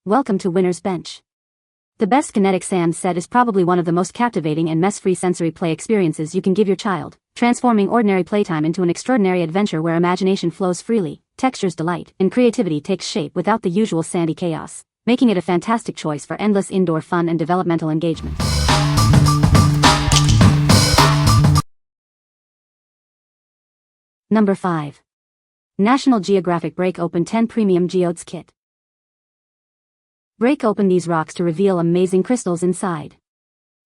Welcome to Winner's Bench. The best Kinetic Sand Set is probably one of the most captivating and mess-free sensory play experiences you can give your child, transforming ordinary playtime into an extraordinary adventure where imagination flows freely, textures delight, and creativity takes shape without the usual sandy chaos, making it a fantastic choice for endless indoor fun and developmental engagement. Number 5. National Geographic Break Open 10 Premium Geodes Kit. Break open these rocks to reveal amazing crystals inside.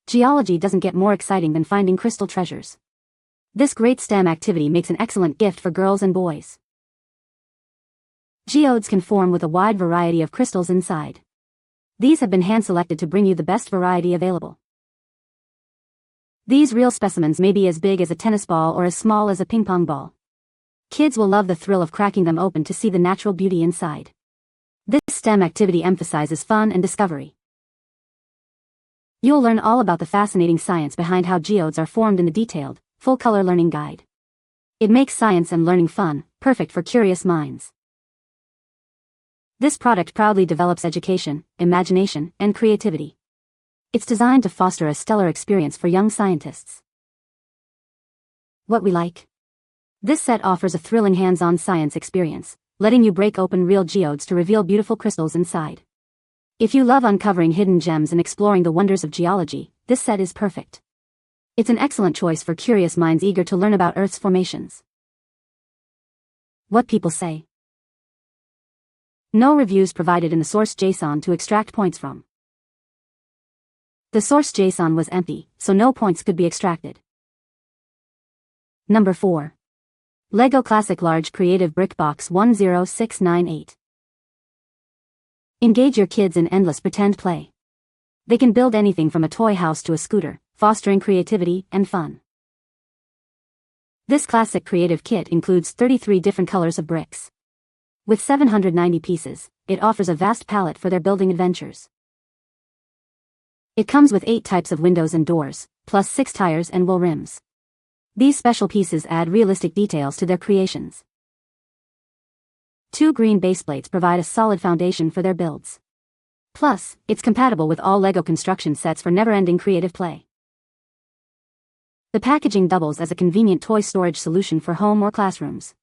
Geology doesn't get more exciting than finding crystal treasures. This great STEM activity makes an excellent gift for girls and boys. Geodes can form with a wide variety of crystals inside. These have been hand-selected to bring you the best variety available. These real specimens may be as big as a tennis ball or as small as a ping-pong ball. Kids will love the thrill of cracking them open to see the natural beauty inside. This STEM activity emphasizes fun and discovery. You'll learn all about the fascinating science behind how geodes are formed in the detailed, full-color learning guide. It makes science and learning fun, perfect for curious minds. This product proudly develops education, imagination, and creativity. It's designed to foster a stellar experience for young scientists. What we like. This set offers a thrilling hands-on science experience, letting you break open real geodes to reveal beautiful crystals inside. If you love uncovering hidden gems and exploring the wonders of geology, this set is perfect. It's an excellent choice for curious minds eager to learn about Earth's formations. What people say. No reviews provided in the source JSON to extract points from. The source JSON was empty, so no points could be extracted. Number 4. LEGO Classic Large Creative Brick Box 10698. Engage your kids in endless pretend play. They can build anything from a toy house to a scooter, fostering creativity and fun. This classic creative kit includes 33 different colors of bricks. With 790 pieces, it offers a vast palette for their building adventures. It comes with 8 types of windows and doors, plus 6 tires and wool rims. These special pieces add realistic details to their creations. 2 green base plates provide a solid foundation for their builds. Plus, it's compatible with all LEGO construction sets for never-ending creative play. The packaging doubles as a convenient toy storage solution for home or classrooms.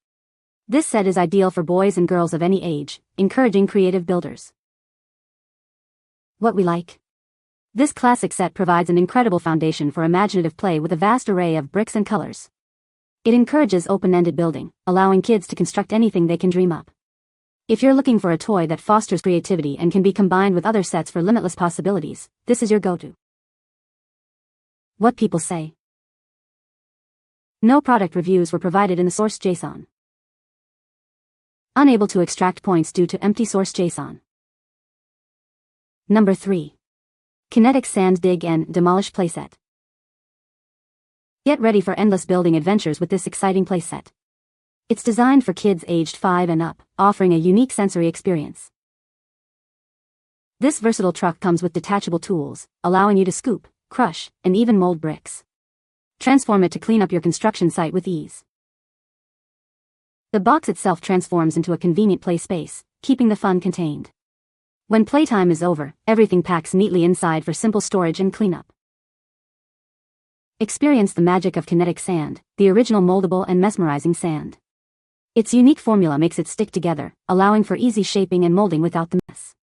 This set is ideal for boys and girls of any age, encouraging creative builders. What we like. This classic set provides an incredible foundation for imaginative play with a vast array of bricks and colors. It encourages open-ended building, allowing kids to construct anything they can dream up. If you're looking for a toy that fosters creativity and can be combined with other sets for limitless possibilities, this is your go-to. What people say. No product reviews were provided in the source JSON. Unable to extract points due to empty source JSON. Number 3. Kinetic Sand Dig and Demolish Playset. Get ready for endless building adventures with this exciting playset. It's designed for kids aged 5 and up, offering a unique sensory experience. This versatile truck comes with detachable tools, allowing you to scoop, crush, and even mold bricks. Transform it to clean up your construction site with ease. The box itself transforms into a convenient play space, keeping the fun contained. When playtime is over, everything packs neatly inside for simple storage and cleanup. Experience the magic of kinetic sand, the original moldable and mesmerizing sand. Its unique formula makes it stick together, allowing for easy shaping and molding without the mess.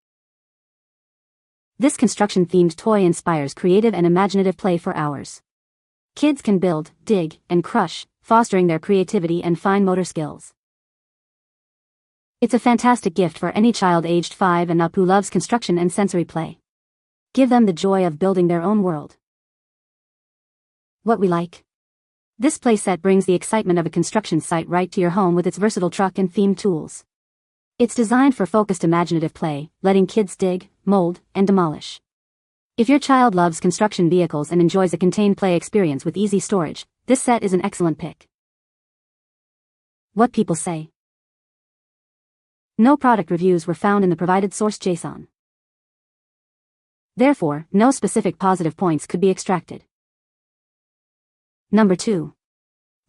This construction-themed toy inspires creative and imaginative play for hours. Kids can build, dig, and crush, fostering their creativity and fine motor skills. It's a fantastic gift for any child aged 5 and up who loves construction and sensory play. Give them the joy of building their own world. What we like. This playset brings the excitement of a construction site right to your home with its versatile truck and themed tools. It's designed for focused imaginative play, letting kids dig, mold, and demolish. If your child loves construction vehicles and enjoys a contained play experience with easy storage, this set is an excellent pick. What people say. No product reviews were found in the provided source JSON. Therefore, no specific positive points could be extracted. Number 2.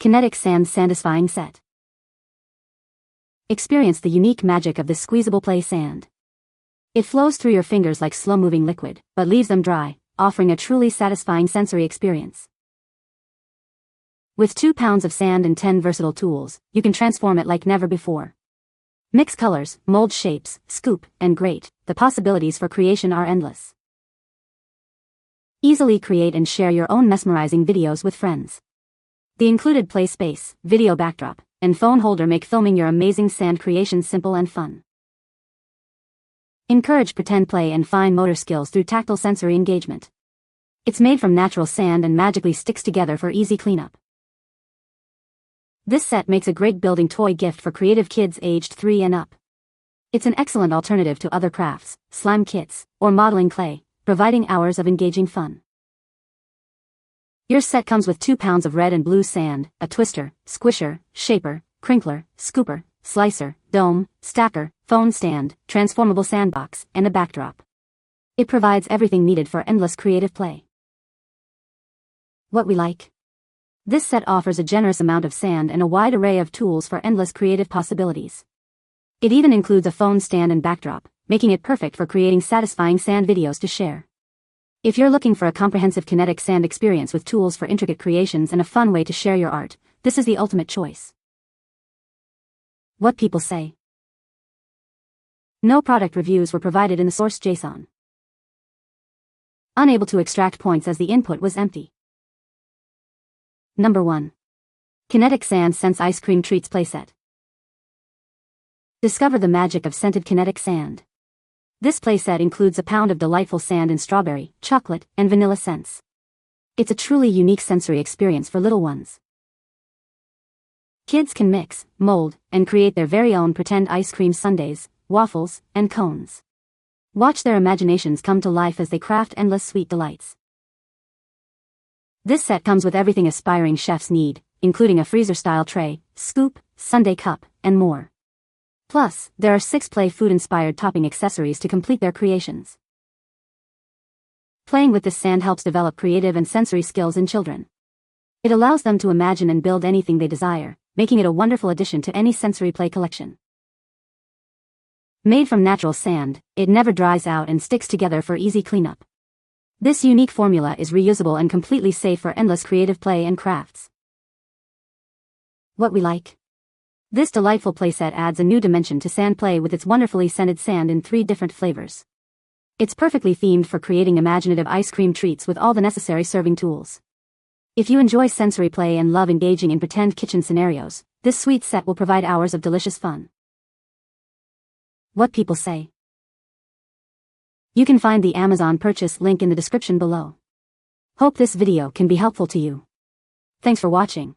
Kinetic Sand Sandisfying Set. Experience the unique magic of this squeezable play sand. It flows through your fingers like slow-moving liquid, but leaves them dry, offering a truly satisfying sensory experience. With 2 pounds of sand and 10 versatile tools, you can transform it like never before. Mix colors, mold shapes, scoop, and grate. The possibilities for creation are endless. Easily create and share your own mesmerizing videos with friends. The included play space, video backdrop, and phone holder make filming your amazing sand creations simple and fun. Encourage pretend play and fine motor skills through tactile sensory engagement. It's made from natural sand and magically sticks together for easy cleanup. This set makes a great building toy gift for creative kids aged 3 and up. It's an excellent alternative to other crafts, slime kits, or modeling clay, providing hours of engaging fun. Your set comes with 2 pounds of red and blue sand, a twister, squisher, shaper, crinkler, scooper, slicer, dome, stacker, phone stand, transformable sandbox, and a backdrop. It provides everything needed for endless creative play. What we like. This set offers a generous amount of sand and a wide array of tools for endless creative possibilities. It even includes a phone stand and backdrop, making it perfect for creating satisfying sand videos to share. If you're looking for a comprehensive kinetic sand experience with tools for intricate creations and a fun way to share your art, this is the ultimate choice. What people say. No product reviews were provided in the source JSON. Unable to extract points as the input was empty. Number 1. Kinetic Sand Set Ice Cream Treats Playset. Discover the magic of scented kinetic sand. This playset includes a pound of delightful sand in strawberry, chocolate, and vanilla scents. It's a truly unique sensory experience for little ones. Kids can mix, mold, and create their very own pretend ice cream sundaes, waffles, and cones. Watch their imaginations come to life as they craft endless sweet delights. This set comes with everything aspiring chefs need, including a freezer-style tray, scoop, sundae cup, and more. Plus, there are 6 play food-inspired topping accessories to complete their creations. Playing with this sand helps develop creative and sensory skills in children. It allows them to imagine and build anything they desire, making it a wonderful addition to any sensory play collection. Made from natural sand, it never dries out and sticks together for easy cleanup. This unique formula is reusable and completely safe for endless creative play and crafts. What we like. This delightful playset adds a new dimension to sand play with its wonderfully scented sand in 3 different flavors. It's perfectly themed for creating imaginative ice cream treats with all the necessary serving tools. If you enjoy sensory play and love engaging in pretend kitchen scenarios, this sweet set will provide hours of delicious fun. What people say. You can find the Amazon purchase link in the description below. Hope this video can be helpful to you. Thanks for watching.